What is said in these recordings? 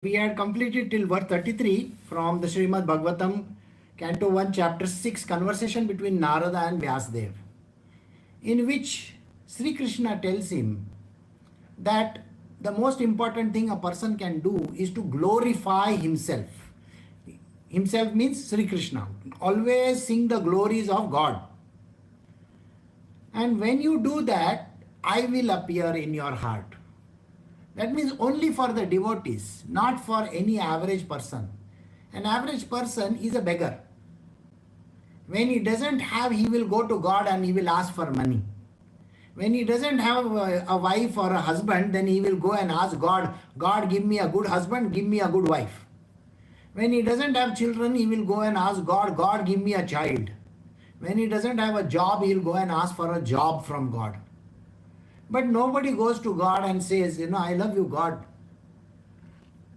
We had completed till verse 33 from the Srimad Bhagavatam, Canto 1, Chapter 6, conversation between Narada and Vyasdev, in which Sri Krishna tells him that the most important thing a person can do is to glorify himself. Himself means Sri Krishna. Always sing the glories of God. And when you do that, I will appear in your heart. That means only for the devotees, not for any average person. An average person is a beggar. When he doesn't have, he will go to God and he will ask for money. When he doesn't have a wife or a husband, then he will go and ask God, God, give me a good husband, give me a good wife. When he doesn't have children, he will go and ask God, God, give me a child. When he doesn't have a job, he will go and ask for a job from God. But nobody goes to God and says, I love you, God.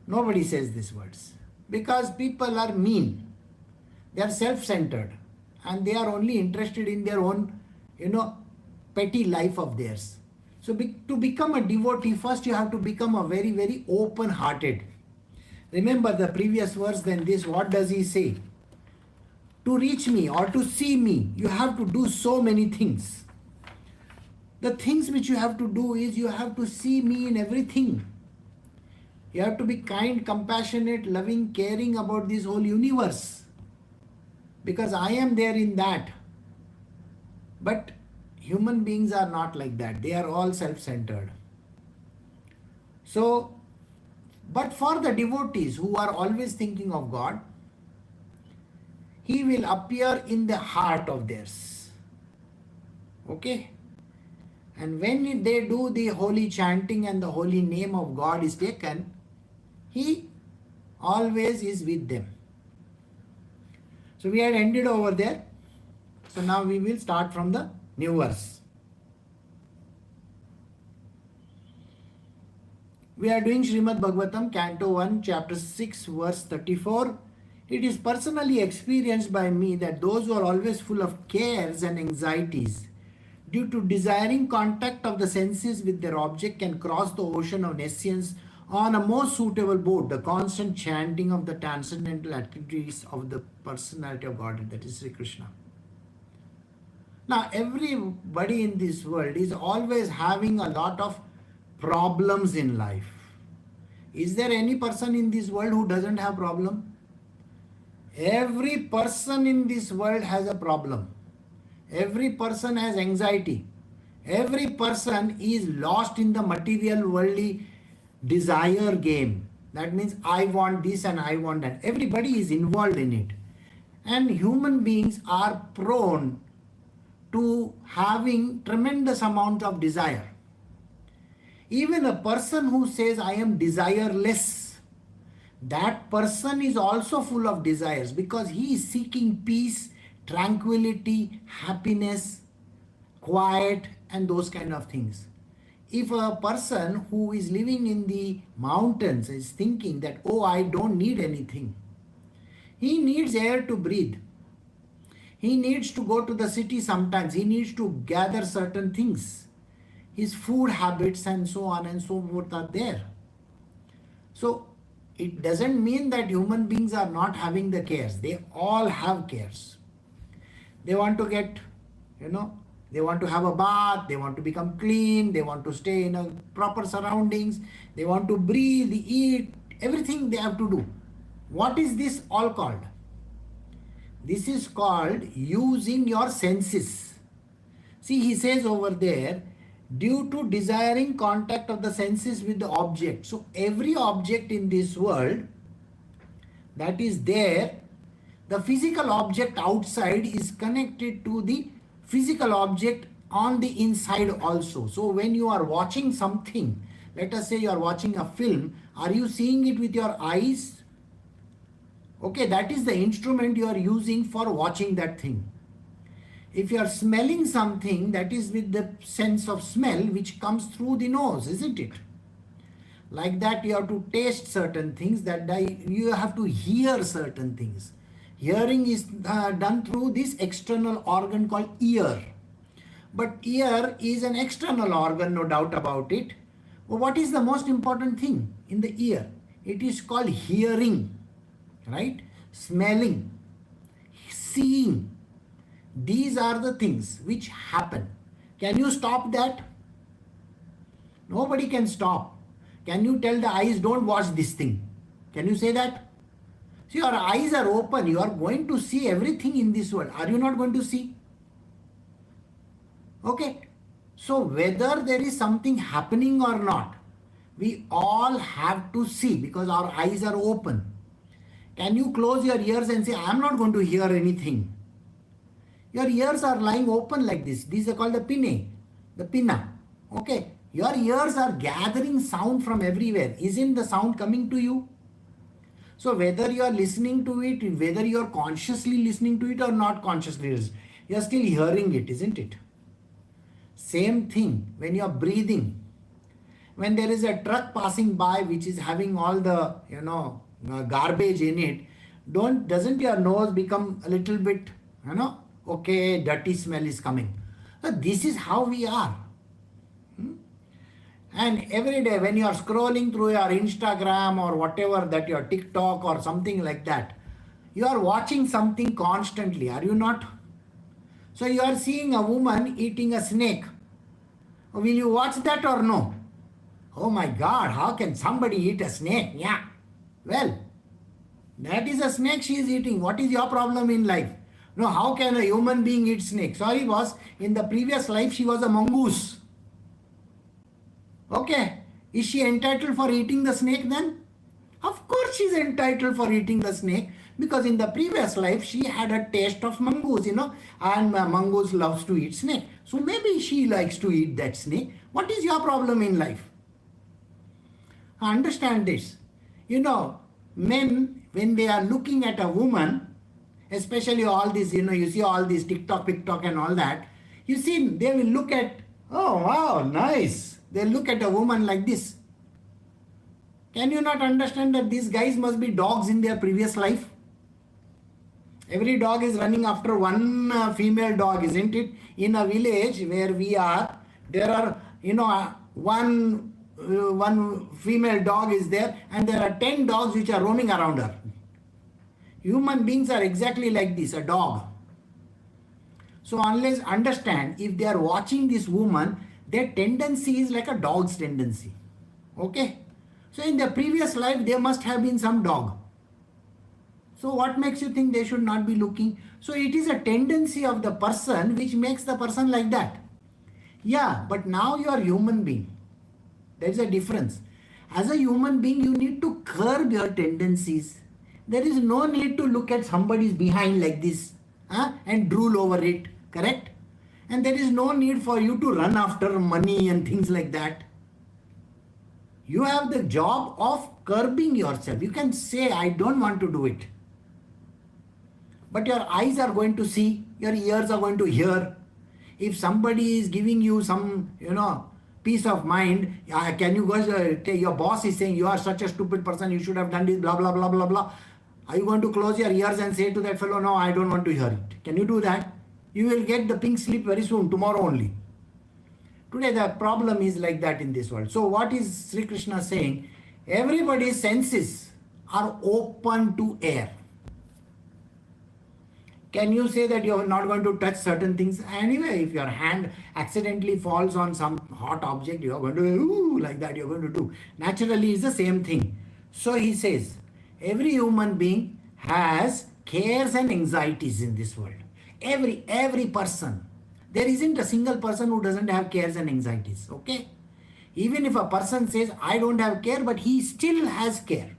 Nobody says these words. Because people are mean. They are self-centered. And they are only interested in their own, petty life of theirs. So to become a devotee, first you have to become a very, very open-hearted. Remember the previous verse, then this, what does he say? To reach me or to see me, you have to do so many things. The things which you have to do is you have to see me in everything. You have to be kind, compassionate, loving, caring about this whole universe. Because I am there in that. But human beings are not like that. They are all self-centered. So, but for the devotees who are always thinking of God, He will appear in the heart of theirs. Okay? And when they do the holy chanting and the holy name of God is taken, He always is with them. So we had ended over there. So now we will start from the new verse. We are doing Srimad Bhagavatam, Canto 1, Chapter 6, verse 34. It is personally experienced by me that those who are always full of cares and anxieties, due to desiring contact of the senses with their object, can cross the ocean of nescience on a more suitable boat, the constant chanting of the transcendental attributes of the personality of God, that is Shri Krishna. Now, everybody in this world is always having a lot of problems in life. Is there any person in this world who doesn't have problem? Every person in this world has a problem. Every person has anxiety. Every person is lost in the material worldly desire game. That means I want this and I want that. Everybody is involved in it. And human beings are prone to having tremendous amount of desire. Even a person who says I am desireless, that person is also full of desires because he is seeking peace, tranquility, happiness, quiet, and those kind of things. If a person who is living in the mountains is thinking that, oh, I don't need anything, he needs air to breathe. He needs to go to the city sometimes. He needs to gather certain things. His food habits and so on and so forth are there. So it doesn't mean that human beings are not having the cares. They all have cares. They want to get, they want to have a bath, they want to become clean, they want to stay in a proper surroundings, they want to breathe, eat, everything they have to do. What is this all called? This is called using your senses. See, he says over there, due to desiring contact of the senses with the object. So every object in this world that is there, the physical object outside is connected to the physical object on the inside also. So when you are watching something, let us say you are watching a film, are you seeing it with your eyes? Okay, that is the instrument you are using for watching that thing. If you are smelling something, that is with the sense of smell which comes through the nose, isn't it? Like that you have to taste certain things, that you have to hear certain things. Hearing is done through this external organ called ear. But ear is an external organ, no doubt about it. But what is the most important thing in the ear? It is called hearing, right? Smelling, seeing. These are the things which happen. Can you stop that? Nobody can stop. Can you tell the eyes, don't watch this thing? Can you say that? See, your eyes are open. You are going to see everything in this world. Are you not going to see? Okay. So whether there is something happening or not, we all have to see because our eyes are open. Can you close your ears and say, I am not going to hear anything? Your ears are lying open like this. These are called the pinna. Okay. Your ears are gathering sound from everywhere. Isn't the sound coming to you? So whether you are listening to it, whether you are consciously listening to it or not consciously, you are still hearing it, isn't it? Same thing when you are breathing. When there is a truck passing by which is having all the, garbage in it, doesn't your nose become a little bit, okay, dirty smell is coming. So this is how we are. And every day when you are scrolling through your Instagram or whatever that your TikTok or something like that, you are watching something constantly, are you not? So you are seeing a woman eating a snake. Will you watch that or no? Oh my God, how can somebody eat a snake? Yeah. Well, that is a snake she is eating. What is your problem in life? No, how can a human being eat snake? Sorry boss, in the previous life she was a mongoose. Okay, is she entitled for eating the snake then? Of course she is entitled for eating the snake because in the previous life she had a taste of mongoose, and mongoose loves to eat snake. So maybe she likes to eat that snake. What is your problem in life? Understand this. Men, when they are looking at a woman, especially all this, you see all this TikTok and all that, you see, they will look at, oh wow, nice. They look at a woman like this. Can you not understand that these guys must be dogs in their previous life? Every dog is running after one female dog, isn't it? In a village where we are, there are, one female dog is there and there are 10 dogs which are roaming around her. Human beings are exactly like this, a dog. So unless understand, if they are watching this woman, their tendency is like a dog's tendency. Okay? So in their previous life, there must have been some dog. So what makes you think they should not be looking? So it is a tendency of the person which makes the person like that. Yeah, but now you are a human being. There is a difference. As a human being, you need to curb your tendencies. There is no need to look at somebody's behind like this and drool over it. Correct? And there is no need for you to run after money and things like that. You have the job of curbing yourself. You can say, I don't want to do it. But your eyes are going to see, your ears are going to hear. If somebody is giving you some, peace of mind, can you go, your boss is saying, you are such a stupid person, you should have done this, blah, blah, blah, blah, blah. Are you going to close your ears and say to that fellow, no, I don't want to hear it? Can you do that? You will get the pink slip very soon, tomorrow only. Today the problem is like that in this world. So what is Sri Krishna saying? Everybody's senses are open to air. Can you say that you are not going to touch certain things? Anyway, if your hand accidentally falls on some hot object, you are going to, ooh, like that you are going to do. Naturally, it's the same thing. So he says, every human being has cares and anxieties in this world. Every person. There isn't a single person who doesn't have cares and anxieties. Okay? Even if a person says, I don't have care, but he still has care.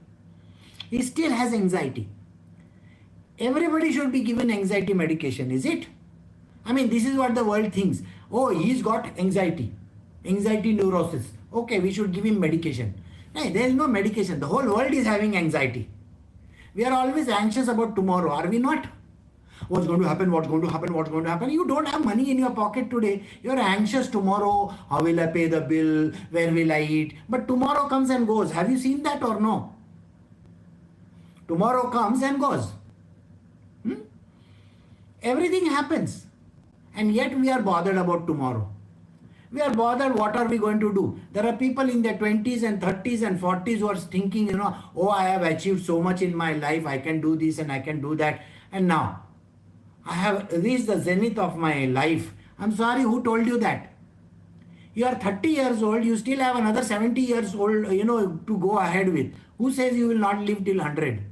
He still has anxiety. Everybody should be given anxiety medication, is it? I mean, this is what the world thinks. Oh, he's got anxiety neurosis. Okay, we should give him medication. No, there is no medication. The whole world is having anxiety. We are always anxious about tomorrow, are we not? What's going to happen? What's going to happen? What's going to happen? You don't have money in your pocket today. You are anxious tomorrow. How will I pay the bill? Where will I eat? But tomorrow comes and goes. Have you seen that or no? Tomorrow comes and goes. Everything happens. And yet we are bothered about tomorrow. We are bothered what are we going to do. There are people in their 20s and 30s and 40s who are thinking, oh, I have achieved so much in my life, I can do this and I can do that. And now, I have reached the zenith of my life. I'm sorry, who told you that? You are 30 years old, you still have another 70 years old, to go ahead with. Who says you will not live till 100?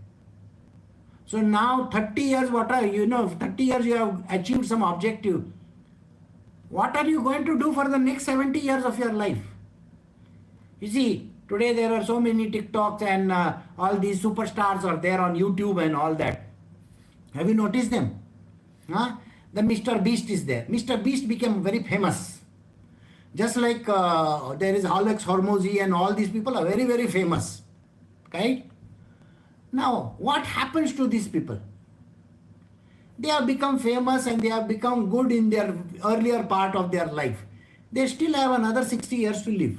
So now 30 years, 30 years you have achieved some objective. What are you going to do for the next 70 years of your life? You see, today there are so many TikToks and all these superstars are there on YouTube and all that. Have you noticed them? Huh? The Mr. Beast is there. Mr. Beast became very famous. Just like there is Alex Hormozy and all these people are very, very famous. Right? Now, what happens to these people? They have become famous and they have become good in their earlier part of their life. They still have another 60 years to live.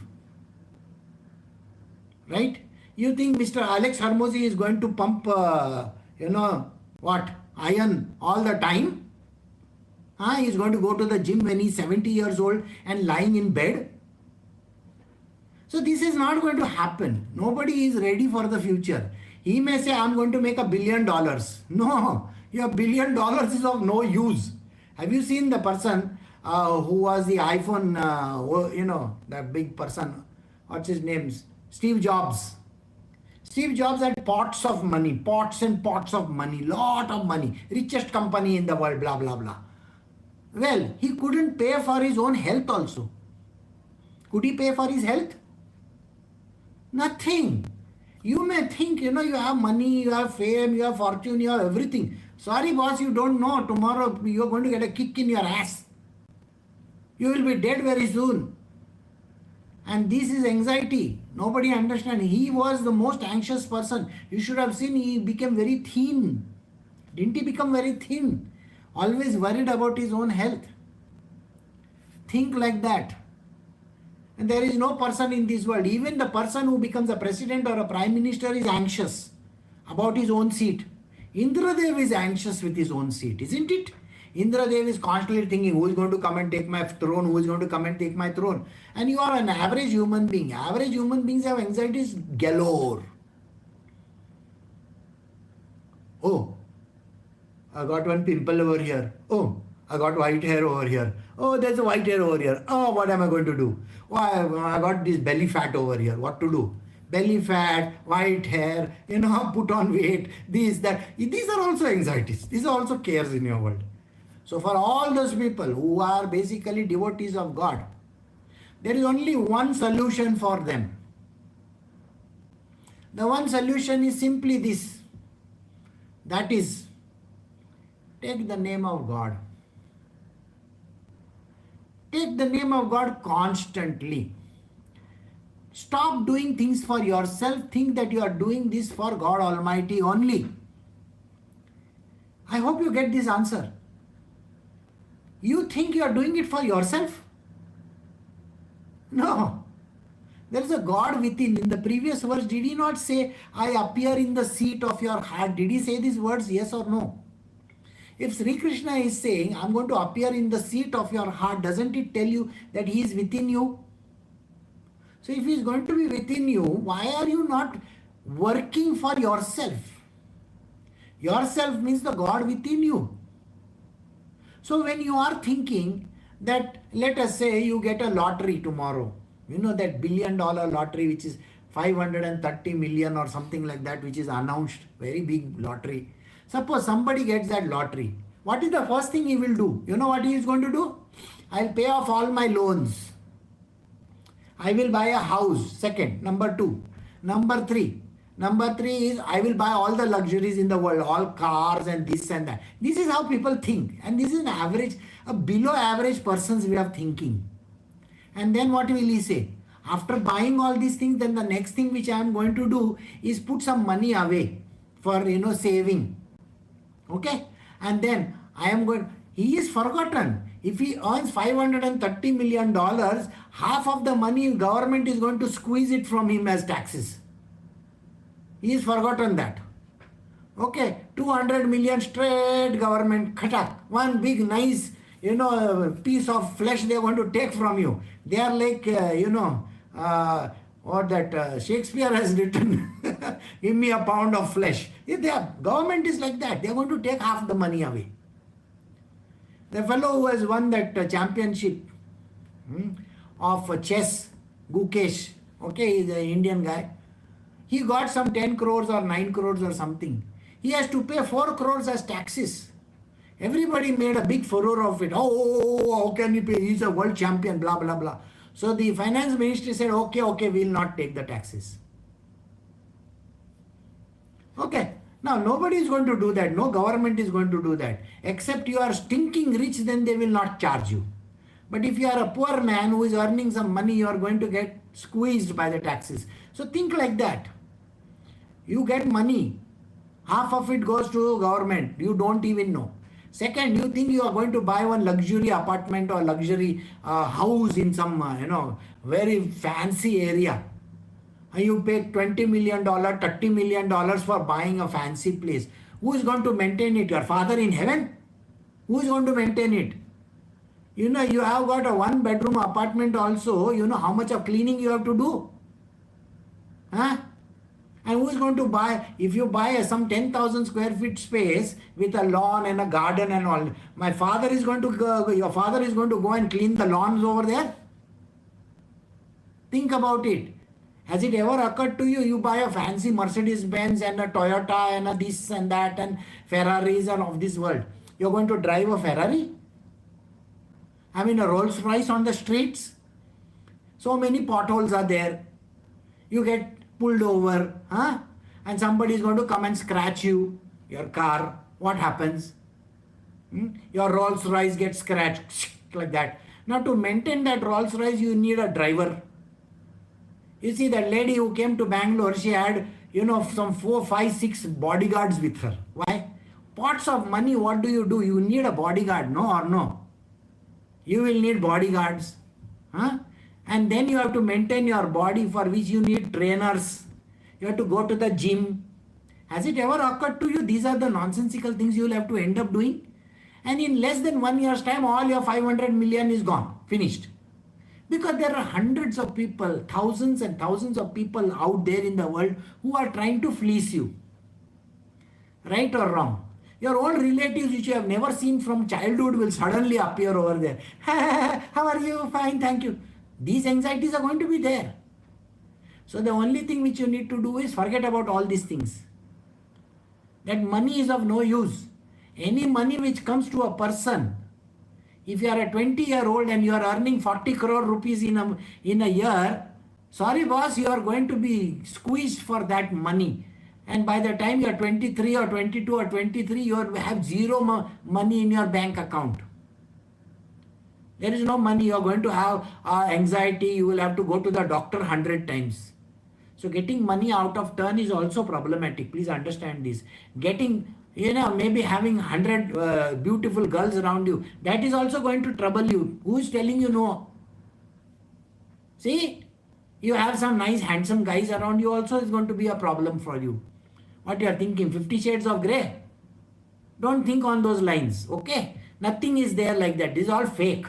Right? You think Mr. Alex Hormozy is going to pump, iron all the time? He is going to go to the gym when he is 70 years old and lying in bed? So this is not going to happen. Nobody is ready for the future. He may say, I'm going to make $1 billion. No, your $1 billion is of no use. Have you seen the person who was the iPhone, that big person, what's his name? Steve Jobs. Steve Jobs had pots and pots of money, lot of money, richest company in the world, blah, blah, blah. Well, he couldn't pay for his own health also. Could he pay for his health? Nothing. You may think, you have money, you have fame, you have fortune, you have everything. Sorry boss, you don't know. Tomorrow you are going to get a kick in your ass. You will be dead very soon. And this is anxiety. Nobody understands. He was the most anxious person. You should have seen he became very thin. Didn't he become very thin? Always worried about his own health. Think like that. And there is no person in this world, even the person who becomes a president or a prime minister is anxious about his own seat. Indradev is anxious with his own seat, isn't it? Indradev is constantly thinking, who is going to come and take my throne? Who is going to come and take my throne? And you are an average human being. Average human beings have anxieties galore. Oh, I got one pimple over here. Oh, I got white hair over here. Oh, there's a white hair over here. Oh, what am I going to do? Why, I got this belly fat over here. What to do? Belly fat, white hair, put on weight, this, that. These are also anxieties. These are also cares in your world. So for all those people who are basically devotees of God, there is only one solution for them. The one solution is simply this. That is, take the name of God. Take the name of God constantly. Stop doing things for yourself. Think that you are doing this for God Almighty only. I hope you get this answer. You think you are doing it for yourself? No. There is a God within. In the previous verse, did he not say, I appear in the seat of your heart? Did he say these words? Yes or no? If Sri Krishna is saying, I'm going to appear in the seat of your heart, doesn't it tell you that he is within you? So if he is going to be within you, why are you not working for yourself? Yourself means the God within you. So when you are thinking that, let us say you get a lottery tomorrow, that $1 billion lottery which is 530 million or something like that, which is announced, very big lottery. Suppose somebody gets that lottery. What is the first thing he will do? You know what he is going to do? I'll pay off all my loans. I will buy a house. Second. Number 2. Number 3. Number 3 is I will buy all the luxuries in the world, all cars and this and that. This is how people think. And this is an average, a below average person's way of thinking. And then what will he say? After buying all these things, then the next thing which I am going to do is put some money away for, saving. Okay? And then he is forgotten. If he earns $530 million, half of the money government is going to squeeze it from him as taxes. He has forgotten that. Okay, 200 million straight government, khatak, one big nice, piece of flesh they are going to take from you. They are like, what that Shakespeare has written, give me a pound of flesh. Government is like that. They are going to take half the money away. The fellow who has won that championship of chess, Gukesh, okay, he's an Indian guy. He got some 10 crores or 9 crores or something. He has to pay 4 crores as taxes. Everybody made a big furore of it. Oh, how can he pay? He's a world champion, blah, blah, blah. So the finance ministry said, okay, we'll not take the taxes. Okay. Now, nobody is going to do that. No government is going to do that. Except you are stinking rich, then they will not charge you. But if you are a poor man who is earning some money, you are going to get squeezed by the taxes. So think like that. You get money. Half of it goes to government. You don't even know. Second, you think you are going to buy one luxury apartment or luxury house in some, very fancy area. And you pay $20 million, $30 million for buying a fancy place. Who is going to maintain it? Your father in heaven? Who is going to maintain it? You have got a 1-bedroom apartment also. You know how much of cleaning you have to do? Huh? And who is going to buy, if you buy some 10,000 square feet space with a lawn and a garden and all, your father is going to go and clean the lawns over there? Think about it. Has it ever occurred to you, you buy a fancy Mercedes-Benz and a Toyota and a this and that and Ferraris and of this world? You're going to drive a Ferrari? I mean a Rolls Royce on the streets? So many potholes are there. You get pulled over, and somebody is going to come and scratch you, your car. What happens? Your Rolls Royce gets scratched like that. Now to maintain that Rolls Royce, you need a driver. You see that lady who came to Bangalore, she had, some 4, 5, 6 bodyguards with her. Why? Pots of money, what do? You need a bodyguard, no or no? You will need bodyguards. And then you have to maintain your body, for which you need trainers. You have to go to the gym. Has it ever occurred to you? These are the nonsensical things you will have to end up doing. And in less than 1 year's time, all your 500 million is gone, finished. Because there are hundreds of people, thousands and thousands of people out there in the world who are trying to fleece you. Right or wrong? Your old relatives which you have never seen from childhood will suddenly appear over there. How are you? Fine, thank you. These anxieties are going to be there. So the only thing which you need to do is forget about all these things. That money is of no use. Any money which comes to a person, if you are a 20-year-old and you are earning 40 crore rupees in a year, sorry boss, you are going to be squeezed for that money. And by the time you are 23 or 22 or 23, you have zero money in your bank account. There is no money. You are going to have anxiety. You will have to go to the doctor 100 times. So getting money out of turn is also problematic. Please understand this. Getting, maybe having 100 beautiful girls around you, that is also going to trouble you. Who is telling you no? See, you have some nice handsome guys around you also, is going to be a problem for you. What you are thinking? 50 Shades of Grey? Don't think on those lines, okay? Nothing is there like that. This is all fake.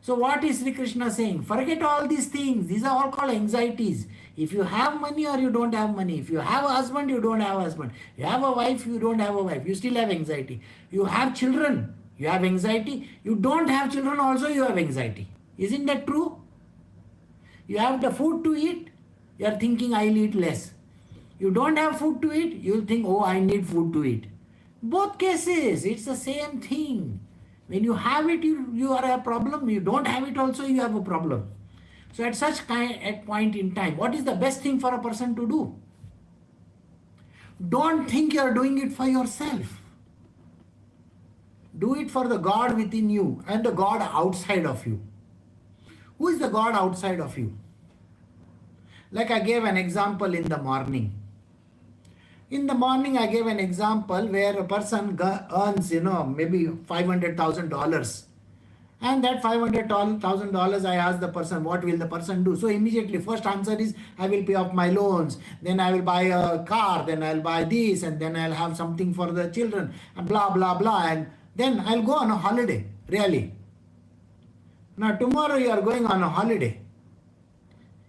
So what is Sri Krishna saying? Forget all these things. These are all called anxieties. If you have money or you don't have money. If you have a husband, you don't have a husband. You have a wife, you don't have a wife. You still have anxiety. You have children, you have anxiety. You don't have children also, you have anxiety. Isn't that true? You have the food to eat, you are thinking I'll eat less. You don't have food to eat, you'll think, oh, I need food to eat. Both cases, it's the same thing. When you have it, you are a problem. You don't have it also, you have a problem. So at such at point in time, what is the best thing for a person to do? Don't think you are doing it for yourself. Do it for the God within you and the God outside of you. Who is the God outside of you? Like I gave an example in the morning. In the morning, I gave an example where a person earns, maybe $500,000. And that $500,000, I asked the person, what will the person do? So immediately, first answer is, I will pay off my loans. Then I will buy a car. Then I'll buy this. And then I'll have something for the children. And blah, blah, blah. And then I'll go on a holiday. Really. Now tomorrow you are going on a holiday.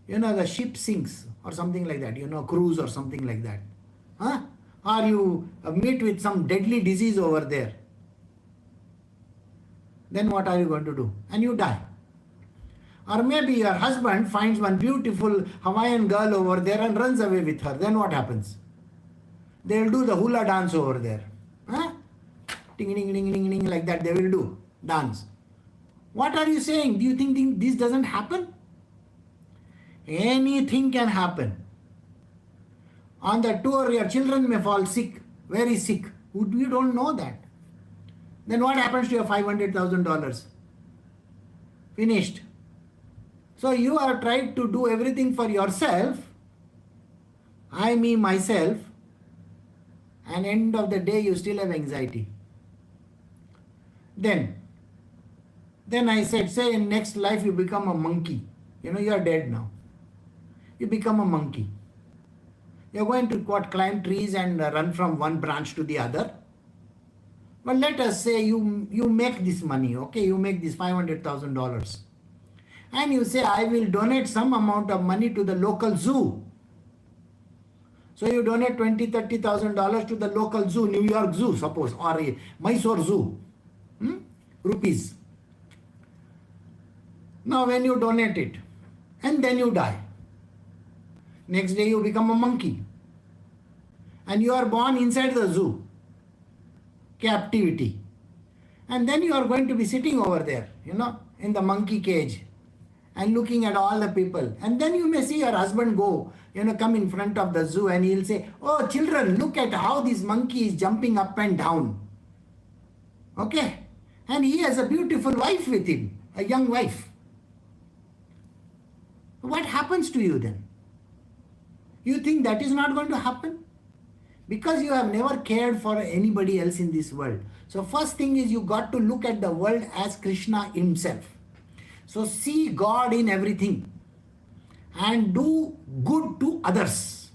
The ship sinks or something like that, cruise or something like that. Huh? Or you meet with some deadly disease over there. Then what are you going to do? And you die. Or maybe your husband finds one beautiful Hawaiian girl over there and runs away with her. Then what happens? They'll do the hula dance over there. Huh? Ding, ding, ding, ding, ding, like that they will do. Dance. What are you saying? Do you think this doesn't happen? Anything can happen. On the tour, your children may fall sick, very sick. You don't know that. Then what happens to your $500,000? Finished. So you are trying to do everything for yourself. I, me, myself. And end of the day, you still have anxiety. Then I said, say in next life you become a monkey. You are dead now. You become a monkey. You are going to climb trees and run from one branch to the other. But let us say you make this money, okay? You make this $500,000. And you say, I will donate some amount of money to the local zoo. So you donate $20,000, $30,000 to the local zoo, New York Zoo, suppose, or a Mysore Zoo. Rupees. Now when you donate it, and then you die. Next day you become a monkey. And you are born inside the zoo. Captivity. And then you are going to be sitting over there, in the monkey cage and looking at all the people. And then you may see your husband go, come in front of the zoo and he'll say, oh children, look at how this monkey is jumping up and down. Okay? And he has a beautiful wife with him, a young wife. What happens to you then? You think that is not going to happen? Because you have never cared for anybody else in this world. So first thing is you got to look at the world as Krishna himself. So see God in everything and do good to others.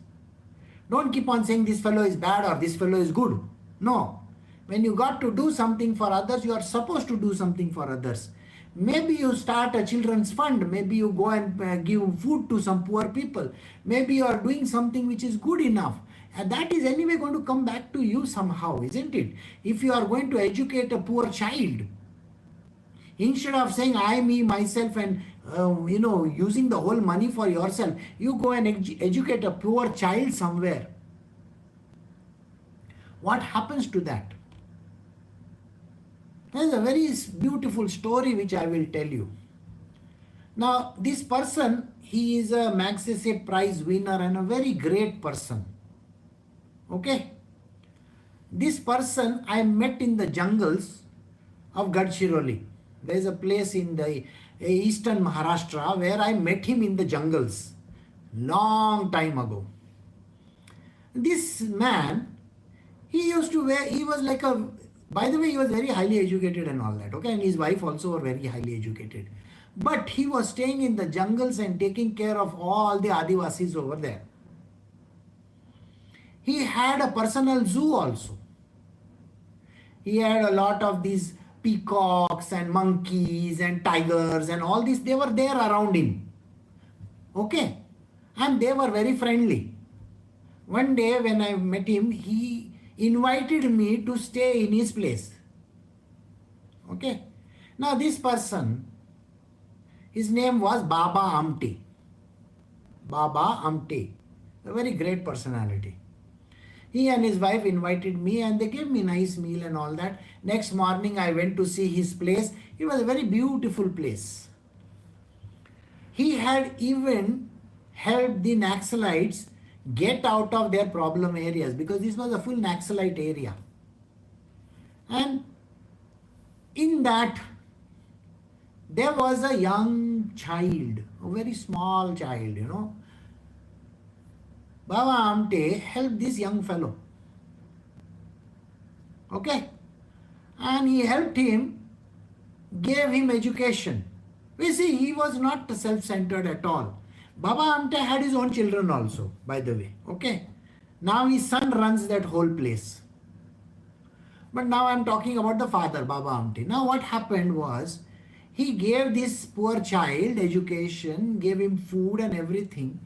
Don't keep on saying this fellow is bad or this fellow is good. No. When you got to do something for others, you are supposed to do something for others. Maybe you start a children's fund. Maybe you go and give food to some poor people. Maybe you are doing something which is good enough. And that is anyway going to come back to you somehow, isn't it? If you are going to educate a poor child, instead of saying I, me, myself and using the whole money for yourself, you go and educate a poor child somewhere. What happens to that? There is a very beautiful story which I will tell you. Now, this person, he is a Magsaysay Prize winner and a very great person. Okay? This person I met in the jungles of Gadchiroli. There is a place in the eastern Maharashtra where I met him in the jungles long time ago. This man, he was by the way, he was very highly educated and all that, okay? And his wife also were very highly educated. But he was staying in the jungles and taking care of all the Adivasis over there. He had a personal zoo also. He had a lot of these peacocks and monkeys and tigers and all this. They were there around him. Okay? And they were very friendly. One day when I met him, he invited me to stay in his place. Okay? Now this person, his name was Baba Amte. Baba Amte. A very great personality. He and his wife invited me and they gave me nice meal and all that. Next morning I went to see his place. It was a very beautiful place. He had even helped the Naxalites get out of their problem areas because this was a full Naxalite area. And in that, there was a young child, a very small child, Baba Amte helped this young fellow. Okay? And he helped him, gave him education. We see, he was not self-centered at all. Baba Amte had his own children also, by the way. Okay? Now his son runs that whole place. But now I'm talking about the father, Baba Amte. Now what happened was, he gave this poor child education, gave him food and everything.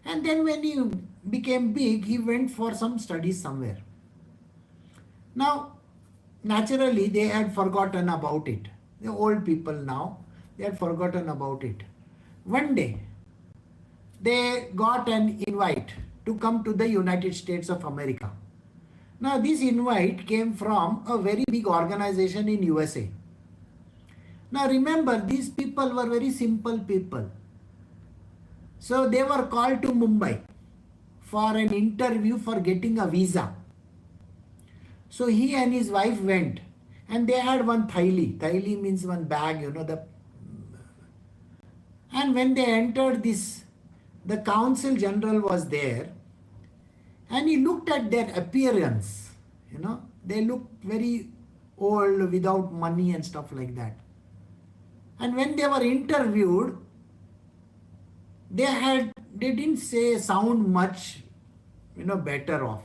And then when he became big, he went for some studies somewhere. Now, naturally, they had forgotten about it. The old people now, they had forgotten about it. One day, they got an invite to come to the United States of America. Now, this invite came from a very big organization in USA. Now, remember, these people were very simple people. So, they were called to Mumbai for an interview for getting a visa. So, he and his wife went, and they had one thaili. Thaili means one bag, And when they entered this, the consul general was there, and he looked at their appearance. They looked very old, without money and stuff like that. And when they were interviewed, they didn't sound much, better off.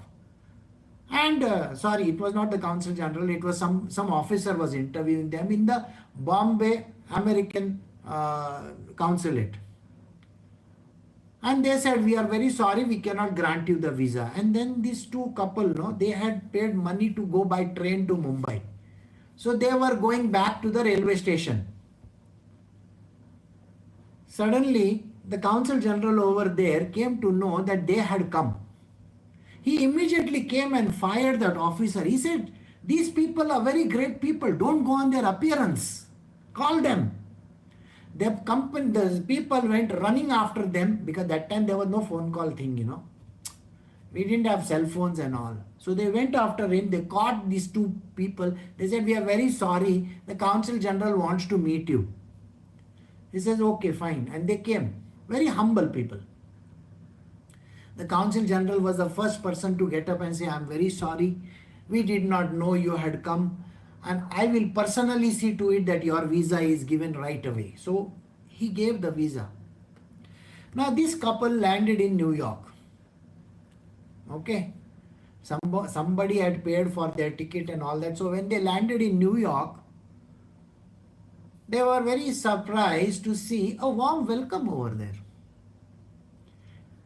And sorry, it was not the consul general, it was some officer was interviewing them in the Bombay American consulate. And they said, we are very sorry, we cannot grant you the visa. And then these two couple, they had paid money to go by train to Mumbai. So they were going back to the railway station. Suddenly, the consul general over there came to know that they had come. He immediately came and fired that officer. He said, these people are very great people. Don't go on their appearance. Call them. The people went running after them, because that time there was no phone call thing, We didn't have cell phones and all. So they went after him. They caught these two people. They said, we are very sorry. The consul general wants to meet you. He says, okay, fine. And they came. Very humble people. The consul general was the first person to get up and say, I'm very sorry. We did not know you had come. And I will personally see to it that your visa is given right away. So he gave the visa. Now this couple landed in New York. Okay. Somebody had paid for their ticket and all that. So when they landed in New York, they were very surprised to see a warm welcome over there.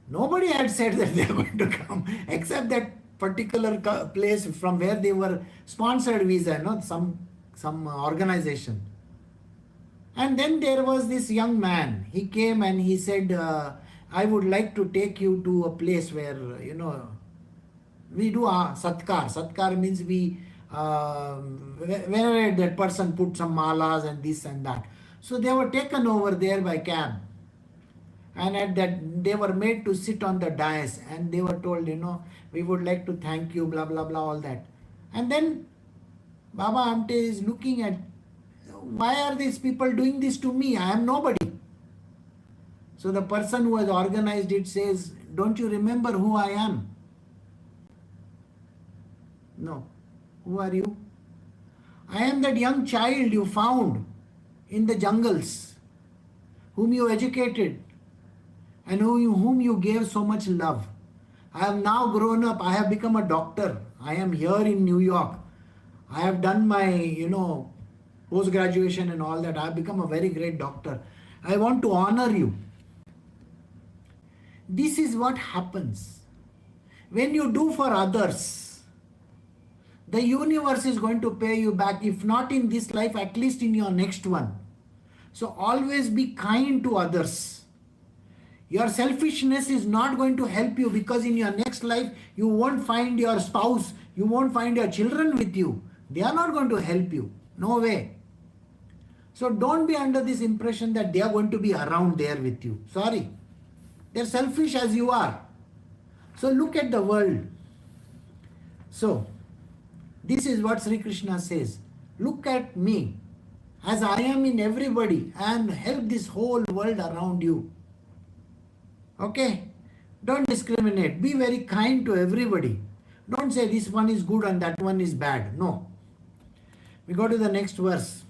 Nobody had said that they are going to come, except that particular place from where they were sponsored visa, some organization. And then there was this young man. He came and he said, I would like to take you to a place where, we do satkar. Satkar means we venerate that person, put some malas and this and that. So they were taken over there by cab. And at that, they were made to sit on the dais, and they were told, we would like to thank you, blah, blah, blah, all that. And then Baba Amte is looking at, why are these people doing this to me? I am nobody. So the person who has organized it says, don't you remember who I am? No. Who are you? I am that young child you found in the jungles, whom you educated, and whom you gave so much love. I have now grown up. I have become a doctor. I am here in New York. I have done my, post-graduation and all that. I have become a very great doctor. I want to honor you. This is what happens. When you do for others, the universe is going to pay you back. If not in this life, at least in your next one. So always be kind to others. Your selfishness is not going to help you, because in your next life, you won't find your spouse, you won't find your children with you. They are not going to help you. No way. So don't be under this impression that they are going to be around there with you. Sorry. They're selfish as you are. So look at the world. So this is what Sri Krishna says. Look at me as I am in everybody, and help this whole world around you. Okay? Don't discriminate. Be very kind to everybody. Don't say this one is good and that one is bad. No. We go to the next verse.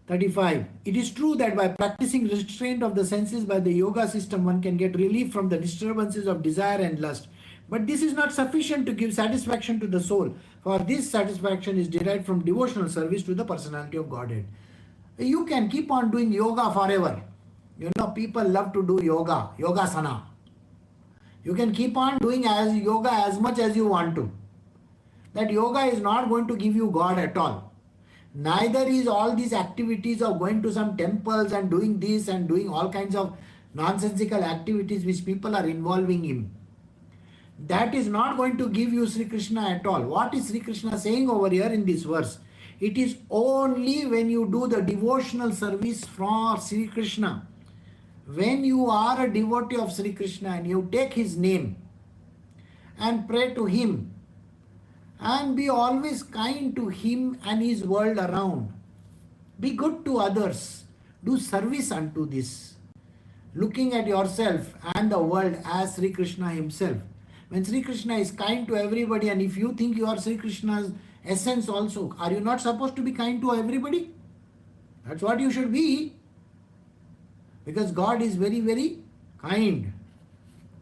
35. It is true that by practicing restraint of the senses by the yoga system, one can get relief from the disturbances of desire and lust. But this is not sufficient to give satisfaction to the soul, for this satisfaction is derived from devotional service to the personality of Godhead. You can keep on doing yoga forever. You know, people love to do yoga, yogasana. You can keep on doing as yoga as much as you want to. That yoga is not going to give you God at all. Neither is all these activities of going to some temples and doing this and doing all kinds of nonsensical activities which people are involving in. That is not going to give you Sri Krishna at all. What is Sri Krishna saying over here in this verse? It is only when you do the devotional service for Sri Krishna, when you are a devotee of Sri Krishna and you take his name and pray to him and be always kind to him and his world around. Be good to others. Do service unto this. Looking at yourself and the world as Sri Krishna himself. When Sri Krishna is kind to everybody, and if you think you are Sri Krishna's essence also, are you not supposed to be kind to everybody? That's what you should be. Because God is very, very kind.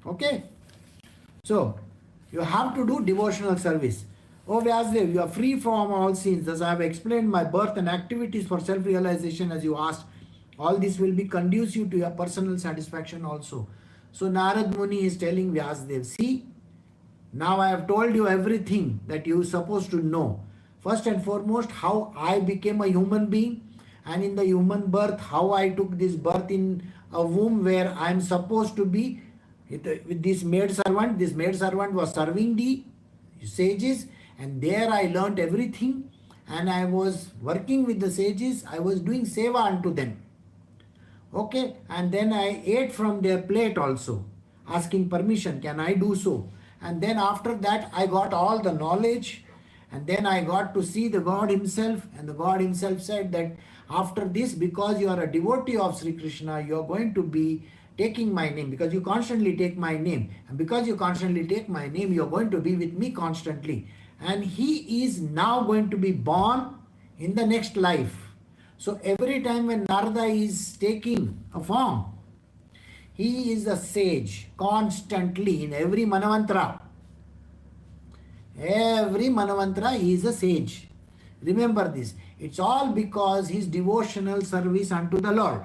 Okay? So, you have to do devotional service. O Vyasdev, you are free from all sins. Thus I have explained my birth and activities for self-realization as you asked. All this will be conducive to your personal satisfaction also. So Narad Muni is telling Vyasdev, see, now I have told you everything that you are supposed to know. First and foremost, how I became a human being, and in the human birth, how I took this birth in a womb where I am supposed to be with this maid servant. This maid servant was serving the sages, and there I learnt everything, and I was working with the sages. I was doing seva unto them. Okay, and then I ate from their plate also, asking permission, can I do so? And then after that I got all the knowledge, and then I got to see the God himself, and the God himself said that after this, because you are a devotee of Sri Krishna, you are going to be taking my name, because you constantly take my name, and because you constantly take my name, you are going to be with me constantly. And he is now going to be born in the next life. So every time when Narada is taking a form, he is a sage constantly in every Manavantra. Every Manavantra he is a sage. Remember this. It's all because his devotional service unto the Lord,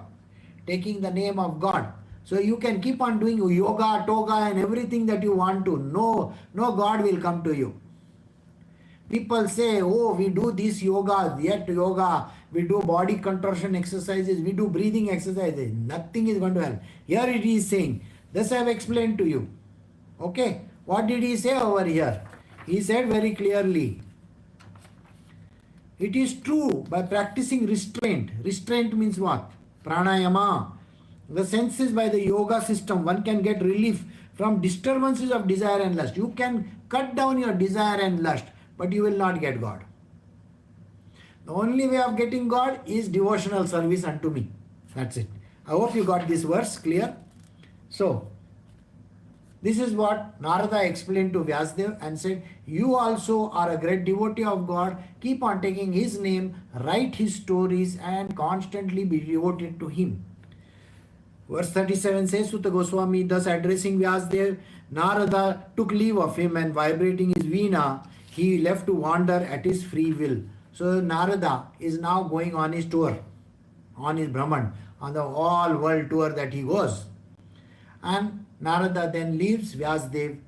taking the name of God. So you can keep on doing yoga, toga and everything that you want to. No God will come to you. People say, oh, we do this yoga, that yoga, we do body contortion exercises, we do breathing exercises. Nothing is going to help. Here it is saying, this I have explained to you. Okay, what did he say over here? He said very clearly, it is true by practicing restraint. Restraint means what? Pranayama. The senses by the yoga system, one can get relief from disturbances of desire and lust. You can cut down your desire and lust, but you will not get God. The only way of getting God is devotional service unto me. That's it. I hope you got this verse clear. So, this is what Narada explained to Vyasdev and said, you also are a great devotee of God. Keep on taking his name, write his stories and constantly be devoted to him. Verse 37 says, Sutta Goswami, thus addressing Vyasdev, Narada took leave of him and vibrating his veena, he left to wander at his free will. So Narada is now going on his tour, on his Brahman, on the all world tour that he goes. And Narada then leaves Vyasdev,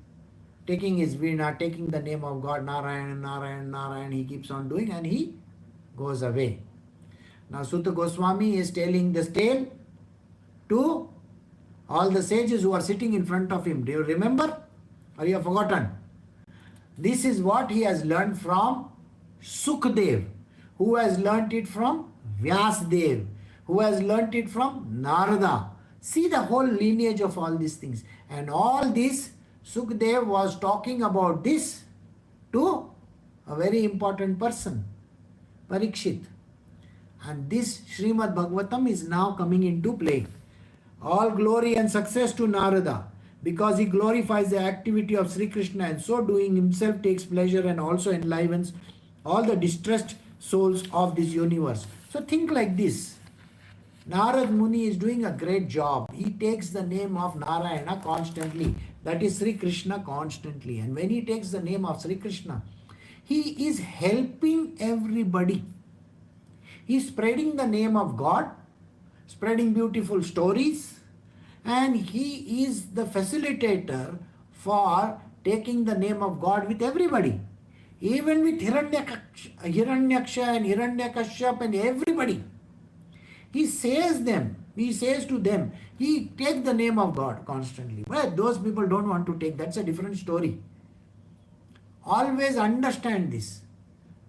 taking his veena, taking the name of God, Narayan, Narayan, Narayan, he keeps on doing and he goes away. Now Sutta Goswami is telling this tale to all the sages who are sitting in front of him. Do you remember? Or you have forgotten? This is what he has learned from Sukdev, who has learnt it from Vyasdev, who has learnt it from Narada. See the whole lineage of all these things. And all this, Sukdev was talking about this to a very important person, Parikshit. And this Srimad Bhagavatam is now coming into play. All glory and success to Narada, because he glorifies the activity of Sri Krishna, and so doing himself takes pleasure and also enlivens all the distressed souls of this universe. So think like this. Narad Muni is doing a great job. He takes the name of Narayana constantly. That is Sri Krishna constantly. And when he takes the name of Sri Krishna, he is helping everybody. He is spreading the name of God, spreading beautiful stories, and he is the facilitator for taking the name of God with everybody. Even with Hiranyaksha and Hiranyakashyap and everybody. He says to them, he takes the name of God constantly. But those people don't want to take, that's a different story. Always understand this.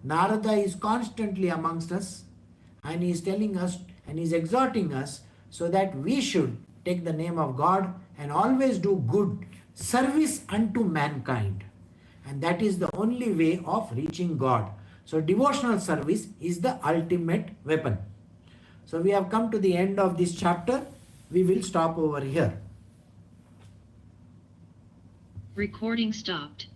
Narada is constantly amongst us and he is telling us and he is exhorting us so that we should take the name of God and always do good service unto mankind. And that is the only way of reaching God. So devotional service is the ultimate weapon. So we have come to the end of this chapter. We will stop over here. Recording stopped.